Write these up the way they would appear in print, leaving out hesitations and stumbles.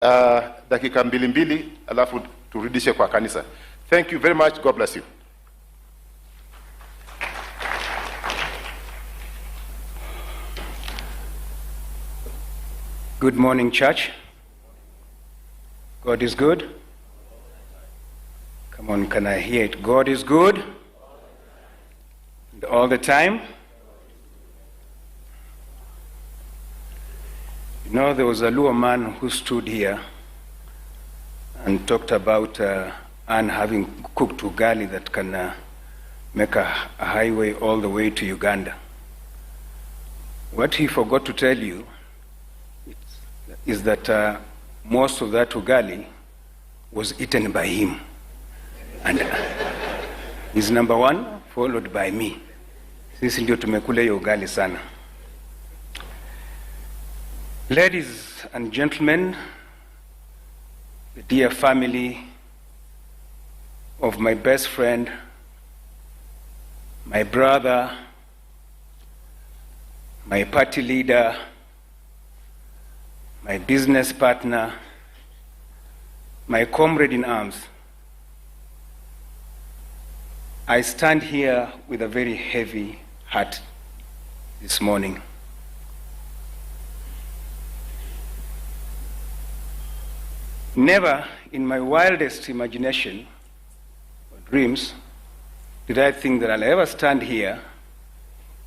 dakika mbili alafu turudishe kwa kanisa. Thank you very much. God bless you. Good morning, church. God is good. Come on, can I hear it? God is good. And all the time. You know, there was a Luo man who stood here and talked about Anne having cooked ugali that can make a highway all the way to Uganda. What he forgot to tell you is that most of that ugali was eaten by him. And he's number one, followed by me. Sisi ndio tumekula hiyo ugali sana. Ladies and gentlemen, the dear family of my best friend, my brother, my party leader, my business partner, my comrade in arms, I stand here with a very heavy heart this morning. Never in my wildest imagination or dreams did I think that I'll ever stand here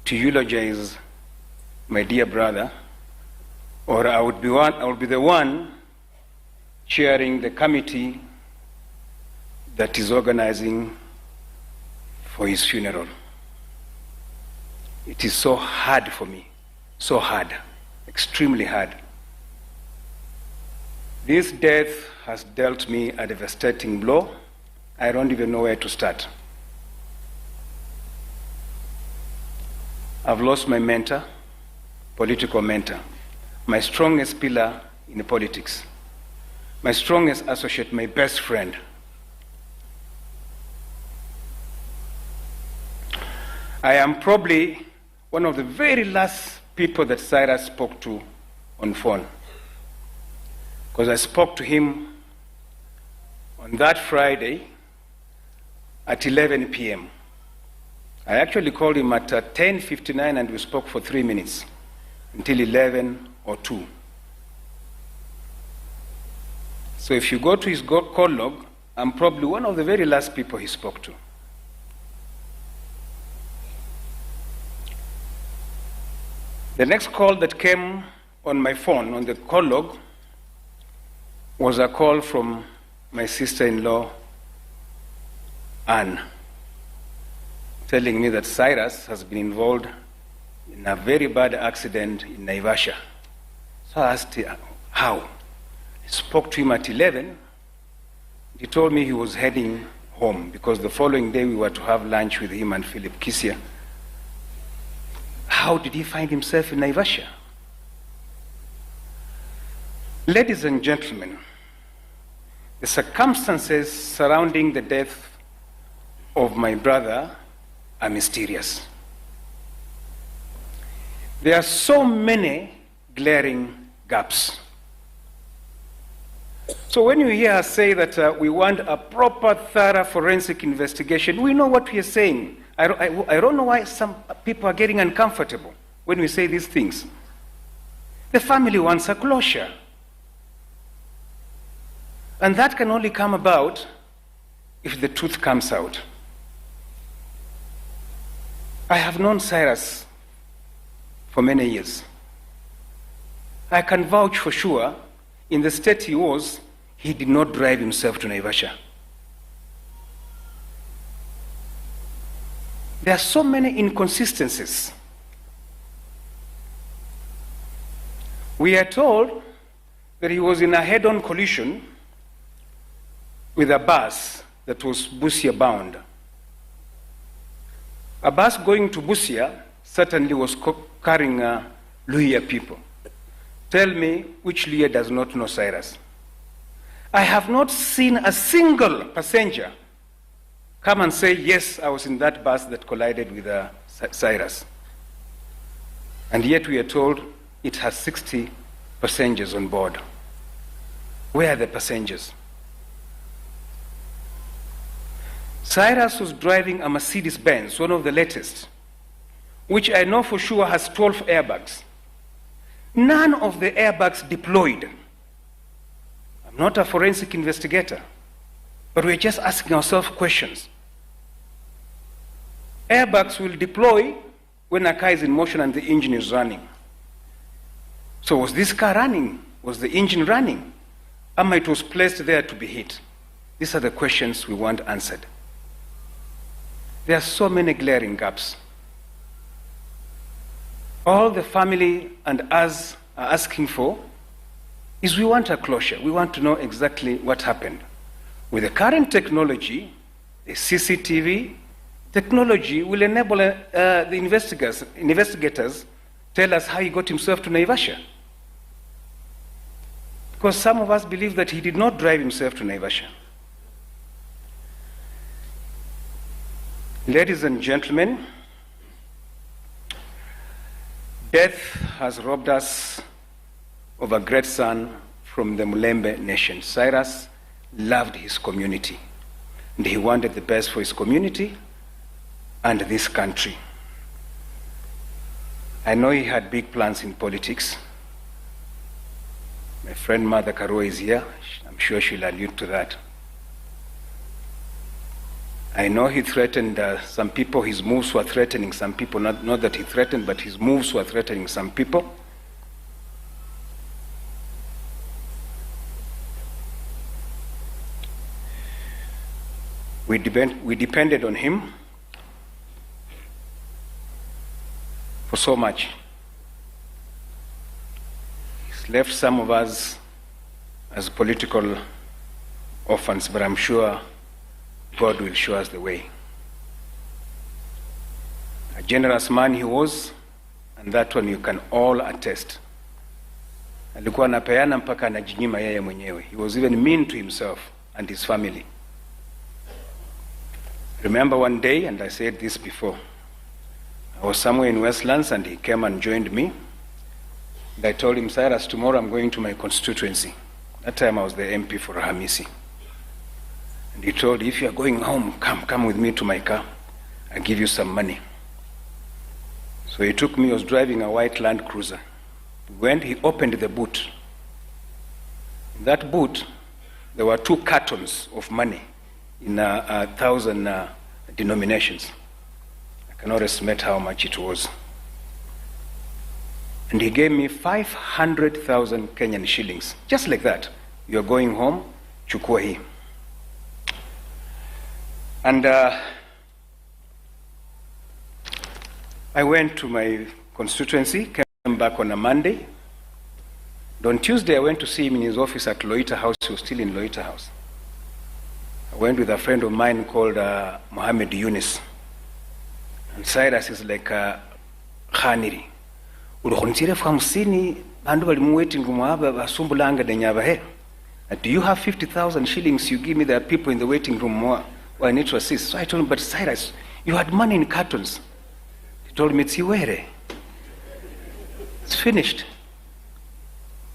to eulogize my dear brother, or I would be the one chairing the committee that is organizing for his funeral. It is so hard for me, so hard, extremely hard. This death has dealt me a devastating blow. I don't even know where to start. I've lost my mentor, political mentor, my strongest pillar in politics, my strongest associate, my best friend. I am probably one of the very last people that Cyrus spoke to on phone, because I spoke to him on that Friday at 11 p.m. I actually called him at 10:59 and we spoke for 3 minutes until 11 or 2. So if you go to his call log, I'm probably one of the very last people he spoke to. The next call that came on my phone, on the call log, was a call from my sister-in-law, Anne, telling me that Cyrus has been involved in a very bad accident in Naivasha. So I asked her, how? I spoke to him at 11. He told me he was heading home because the following day we were to have lunch with him and Philip Kisia. How did he find himself in Naivasha? Ladies and gentlemen, the circumstances surrounding the death of my brother are mysterious. There are so many glaring gaps. So when you hear us say that we want a proper, thorough forensic investigation, we know what we are saying. I don't know why some people are getting uncomfortable when we say these things. The family wants a closure. And that can only come about if the truth comes out. I have known Cyrus for many years. I can vouch for sure, in the state he was, he did not drive himself to Naivasha. There are so many inconsistencies. We are told that he was in a head-on collision with a bus that was Busia bound. A bus going to Busia certainly was carrying Luhya people. Tell me which Luhya does not know Cyrus. I have not seen a single passenger come and say, yes, I was in that bus that collided with Cyrus. And yet we are told it has 60 passengers on board. Where are the passengers? Cyrus was driving a Mercedes-Benz, one of the latest, which I know for sure has 12 airbags. None of the airbags deployed. I'm not a forensic investigator, but we're just asking ourselves questions. Airbags will deploy when a car is in motion and the engine is running. So was this car running? Was the engine running? It was placed there to be hit? These are the questions we want answered. There are so many glaring gaps. All the family and us are asking for is we want a closure. We want to know exactly what happened. With the current technology, the CCTV technology will enable the investigators tell us how he got himself to Naivasha. Because some of us believe that he did not drive himself to Naivasha. Ladies and gentlemen, death has robbed us of a great son from the Mulembe nation. Cyrus loved his community, and he wanted the best for his community and this country. I know he had big plans in politics. My friend Mother Karua is here. I'm sure she'll allude to that. I know he threatened some people. His moves were threatening some people. Not that he threatened, but his moves were threatening some people. We depended on him for so much. He's left some of us as political orphans, but I'm sure God will show us the way. A generous man he was, and that one you can all attest. Alikuwa anapeana mpaka anajinyima yeye mwenyewe. He was even mean to himself and his family. Remember one day, and I said this before, I was somewhere in Westlands and he came and joined me. And I told him, Cyrus, tomorrow I'm going to my constituency. That time I was the MP for Hamisi. And he told, if you're going home, come with me to my car. I'll give you some money. So he took me, I was driving a white Land Cruiser. When he opened the boot, in that boot, there were 2 cartons of money in 1,000 denominations. I cannot estimate how much it was. And he gave me 500,000 Kenyan shillings. Just like that. You're going home, chukua hii. And I went to my constituency, came back on a Monday. And on Tuesday, I went to see him in his office at Loita House. He was still in Loita House. I went with a friend of mine called Mohammed Yunus. And Cyrus is like Khaniri. Do you have 50,000 shillings you give me? There are people in the waiting room more who I need to assist. So I told him, but Cyrus, you had money in cartons. He told me, it's Iwere. It's finished.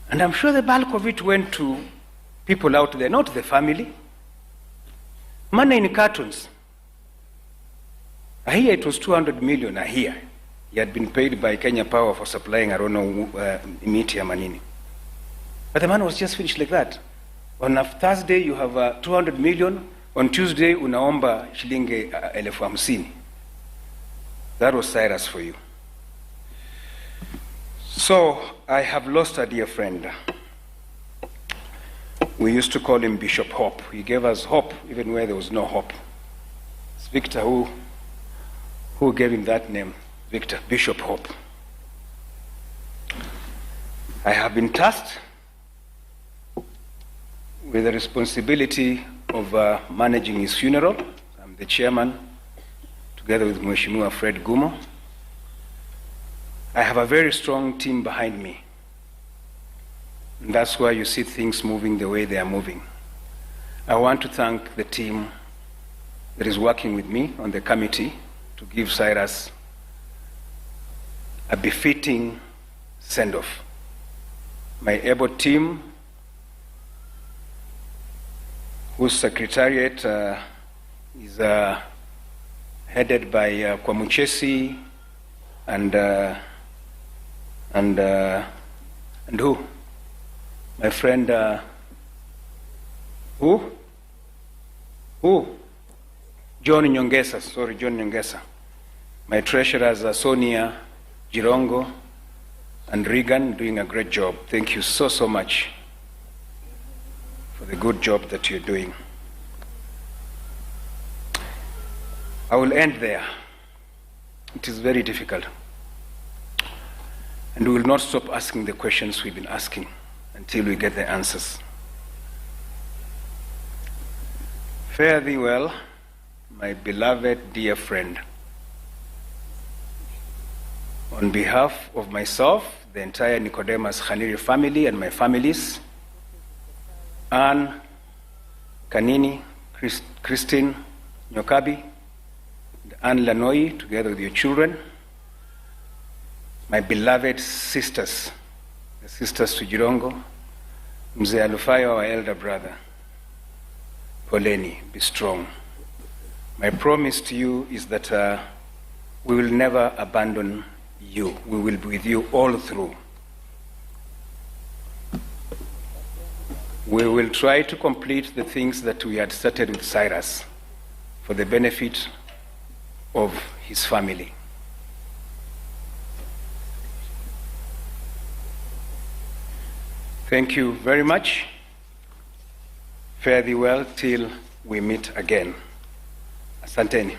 And I'm sure the bulk of it went to people out there, not the family. Money in cartons. A year it was 200 million a year. He had been paid by Kenya Power for supplying, I don't know, Imiti Manini. But the man was just finished like that. On a Thursday, you have 200 million. On Tuesday, unaomba shilingi 50,000. That was Cyrus for you. So, I have lost a dear friend. We used to call him Bishop Hope. He gave us hope even where there was no hope. It's Victor who gave him that name, Victor, Bishop Hope. I have been tasked with the responsibility of managing his funeral. I'm the chairman, together with Mheshimiwa Fred Gumo. I have a very strong team behind me. And that's why you see things moving the way they are moving. I want to thank the team that is working with me on the committee to give Cyrus a befitting send-off. My able team whose secretariat is headed by Kwamuchesi and who? My friend, who? John Nyongesa, sorry, John Nyongesa. My treasurers are Sonia, Jirongo, and Regan, doing a great job. Thank you so, so much for the good job that you're doing. I will end there. It is very difficult. And we will not stop asking the questions we've been asking until we get the answers. Fare thee well, my beloved dear friend. On behalf of myself, the entire Nicodemus Khaniri family and my families, Anne, Kanini, Christine, Nyokabi, and Anne Lanoi, together with your children, my beloved sisters, the sisters to Jirongo, Mzee Alufayo, our elder brother, Poleni, be strong. My promise to you is that we will never abandon you. We will be with you all through. We will try to complete the things that we had started with Cyrus for the benefit of his family. Thank you very much. Fare thee well till we meet again. Asanteni.